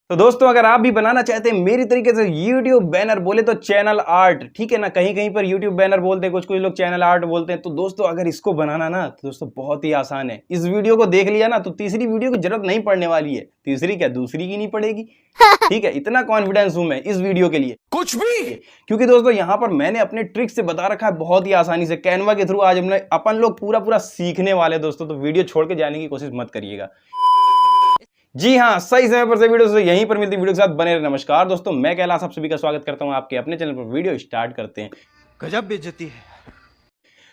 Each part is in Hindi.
तो दोस्तों अगर आप भी बनाना चाहते हैं मेरी तरीके से YouTube बैनर, बोले तो चैनल आर्ट, ठीक है ना, कहीं कहीं पर YouTube बैनर बोलते हैं, कुछ कुछ लोग चैनल आर्ट बोलते हैं। तो दोस्तों अगर इसको बनाना ना तो दोस्तों बहुत ही आसान है। इस वीडियो को देख लिया ना तो तीसरी वीडियो की जरूरत नहीं पड़ने वाली है। तीसरी क्या, दूसरी की नहीं पड़ेगी। ठीक है, इतना कॉन्फिडेंस हूं मैं इस वीडियो के लिए, कुछ भी, क्योंकि दोस्तों यहाँ पर मैंने अपने ट्रिक से बता रखा है बहुत ही आसानी से। कैनवा के थ्रू आज हमने अपन लोग पूरा सीखने वाले दोस्तों, तो वीडियो छोड़ के जाने की कोशिश मत करिएगा। जी हाँ, सही समय पर से वीडियो से यहीं पर मिलती वीडियो के साथ बने रहे। नमस्कार दोस्तों, मैं कैलाश आप सभी का स्वागत करता हूं आपके अपने चैनल पर। वीडियो स्टार्ट करते हैं। गजब बेइज्जती है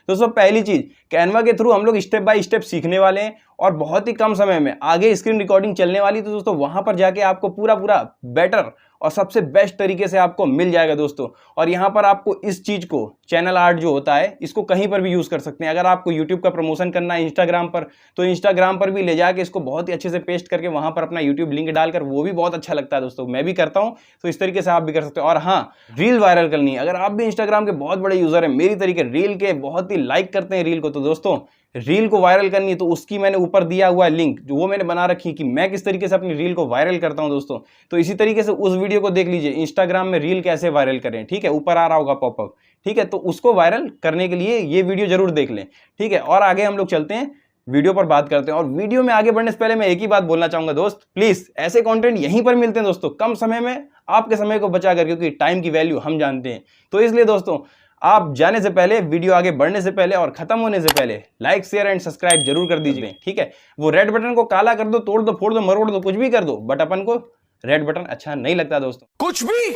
दोस्तों पहली चीज, कैनवा के थ्रू हम लोग स्टेप बाय स्टेप सीखने वाले हैं और बहुत ही कम समय में आगे स्क्रीन रिकॉर्डिंग चलने वाली। तो दोस्तों वहां पर जाके आपको पूरा बेटर और सबसे बेस्ट तरीके से आपको मिल जाएगा दोस्तों। और यहां पर आपको इस चीज को, चैनल आर्ट जो होता है, इसको कहीं पर भी यूज कर सकते हैं। अगर आपको यूट्यूब का प्रमोशन करना है इंस्टाग्राम पर, तो इंस्टाग्राम पर भी ले जाके इसको बहुत ही अच्छे से पेस्ट करके वहां पर अपना यूट्यूब लिंक डालकर, वो भी बहुत अच्छा लगता है दोस्तों। मैं भी करता हूं, तो इस तरीके से आप भी कर सकते हो। और हाँ, रील वायरल करनी है, अगर आप भी इंस्टाग्राम के बहुत बड़े यूजर है मेरी तरीके, रील के बहुत ही लाइक करते हैं रील को, तो दोस्तों रील को वायरल करनी है तो उसकी मैंने ऊपर दिया हुआ है लिंक, जो वो मैंने बना रखी है कि मैं किस तरीके से अपनी रील को वायरल करता हूं दोस्तों। तो इसी तरीके से उस वीडियो को देख लीजिए, इंस्टाग्राम में रील कैसे वायरल करें, ठीक है, ऊपर आ रहा होगा पॉपअप, ठीक है। तो उसको वायरल करने के लिए ये वीडियो जरूर देख लें, ठीक है। और आगे हम लोग चलते हैं, वीडियो पर बात करते हैं। और वीडियो में आगे बढ़ने से पहले मैं एक ही बात बोलना चाहूंगा दोस्त, प्लीज ऐसे कंटेंट यहीं पर मिलते हैं दोस्तों, कम समय में आपके समय को बचा कर, क्योंकि टाइम की वैल्यू हम जानते हैं। तो इसलिए दोस्तों आप जाने से पहले, वीडियो आगे बढ़ने से पहले और खत्म होने से पहले लाइक शेयर एंड सब्सक्राइब जरूर कर दीजिए, ठीक है। वो रेड बटन को काला कर दो, तोड़ दो, फोड़ दो, मरोड़ दो, कुछ भी कर दो, बट अपन को रेड बटन अच्छा नहीं लगता दोस्तों, कुछ भी।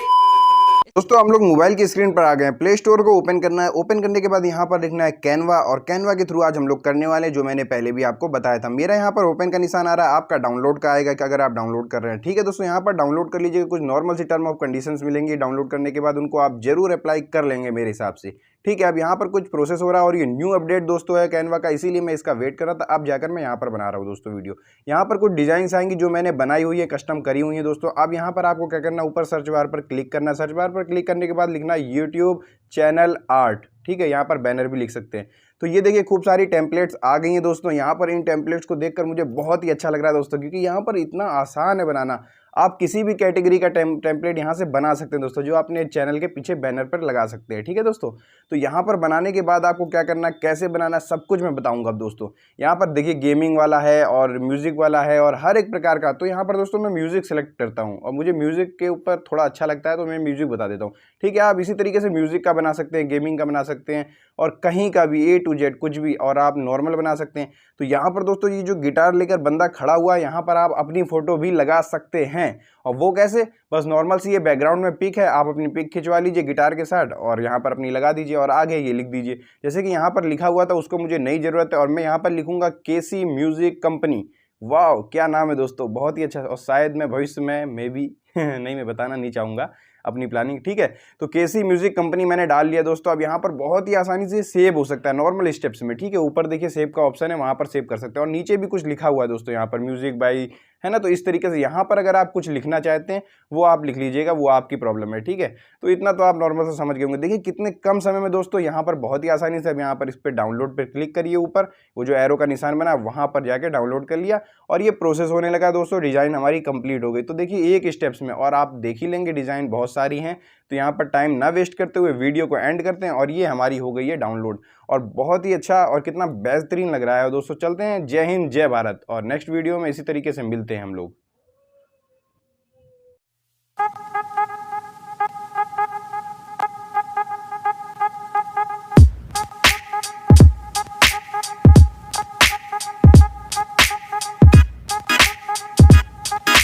दोस्तों हम लोग मोबाइल की स्क्रीन पर आ गए हैं। प्ले स्टोर को ओपन करना है। ओपन करने के बाद यहाँ पर लिखना है कैनवा, और कैनवा के थ्रू आज हम लोग करने वाले, जो मैंने पहले भी आपको बताया था। मेरा यहाँ पर ओपन का निशान आ रहा है, आपका डाउनलोड का आएगा कि अगर आप डाउनलोड कर रहे हैं, ठीक है दोस्तों। यहाँ पर डाउनलोड कर लीजिएगा, कुछ नॉर्मल सी टर्म ऑफ कंडीशंस मिलेंगी। डाउनलोड करने के बाद उनको आप जरूर अप्लाई कर लेंगे मेरे हिसाब से, ठीक है। अब यहाँ पर कुछ प्रोसेस हो रहा है और ये न्यू अपडेट दोस्तों है कैनवा का, इसीलिए मैं इसका वेट कर रहा था। अब जाकर मैं यहाँ पर बना रहा हूँ दोस्तों वीडियो। यहाँ पर कुछ डिजाइन आएंगी जो मैंने बनाई हुई है, कस्टम करी हुई है दोस्तों। अब यहाँ पर आपको क्या करना है, ऊपर सर्च बार पर क्लिक करना है। सर्च बार पर क्लिक करने के बाद लिखना यूट्यूब चैनल आर्ट, ठीक है। यहाँ पर बैनर भी लिख सकते हैं। तो ये देखिए खूब सारी टेम्पलेट्स आ गई हैं दोस्तों। यहाँ पर इन टेम्पलेट्स को देखकर मुझे बहुत ही अच्छा लग रहा है दोस्तों, क्योंकि यहाँ पर इतना आसान है बनाना। आप किसी भी कैटेगरी का टेम्पलेट यहाँ से बना सकते हैं दोस्तों, जो अपने चैनल के पीछे बैनर पर लगा सकते हैं, ठीक है दोस्तों। तो यहाँ पर बनाने के बाद आपको क्या करना है, कैसे बनाना है, सब कुछ मैं बताऊंगा अब दोस्तों। यहाँ पर देखिए गेमिंग वाला है और म्यूजिक वाला है और हर एक प्रकार का। तो यहाँ पर दोस्तों मैं म्यूजिक सेलेक्ट करता हूँ और मुझे म्यूजिक के ऊपर थोड़ा अच्छा लगता है, तो मैं म्यूजिक बता देता हूँ, ठीक है। आप इसी तरीके से म्यूजिक का बना सकते हैं, गेमिंग का बना सकते हैं, और कहीं का भी A to Z कुछ भी, और आप नॉर्मल बना सकते हैं। तो यहाँ पर दोस्तों ये जो गिटार लेकर बंदा खड़ा हुआ है, यहाँ पर आप अपनी फोटो भी लगा सकते हैं। और वो कैसे, बस नॉर्मल सी ये बैकग्राउंड में पिक है, आप अपनी पिक खिंचवा लीजिए गिटार के साथ और यहाँ पर अपनी लगा दीजिए और आगे ये लिख दीजिए। जैसे कि यहाँ पर लिखा हुआ था, उसको मुझे नई ज़रूरत है और मैं यहाँ पर लिखूंगा केसी म्यूजिक कंपनी। वाह क्या नाम है दोस्तों, बहुत ही अच्छा। और शायद मैं भविष्य में मे भी नहीं, मैं बताना नहीं चाहूँगा अपनी प्लानिंग, ठीक है। तो केसी म्यूजिक कंपनी मैंने डाल लिया दोस्तों। अब यहाँ पर बहुत ही आसानी से सेव हो सकता है नॉर्मल स्टेप्स में, ठीक है। ऊपर देखिए सेव का ऑप्शन है, वहाँ पर सेव कर सकते हैं। और नीचे भी कुछ लिखा हुआ है दोस्तों, यहाँ पर म्यूजिक बाई, है ना। तो इस तरीके से यहाँ पर अगर आप कुछ लिखना चाहते हैं वो आप लिख लीजिएगा, वो आपकी प्रॉब्लम है, ठीक है। तो इतना तो आप नॉर्मल से समझ गए होंगे। देखिए कितने कम समय में दोस्तों यहाँ पर बहुत ही आसानी से। अब यहाँ पर इस पर डाउनलोड पर क्लिक करिए, ऊपर वो जो एरो का निशान बना वहाँ पर जाके डाउनलोड कर लिया और ये प्रोसेस होने लगा दोस्तों। डिज़ाइन हमारी कंप्लीट हो गई। तो देखिए एक स्टेप्स में, और आप देख ही लेंगे डिज़ाइन बहुत सारी हैं। तो यहाँ पर टाइम ना वेस्ट करते हुए वीडियो को एंड करते हैं और ये हमारी हो गई है डाउनलोड, और बहुत ही अच्छा और कितना बेहतरीन लग रहा है दोस्तों। चलते हैं, जय हिंद जय भारत, और नेक्स्ट वीडियो में इसी तरीके से मिलते हैं हम लोग।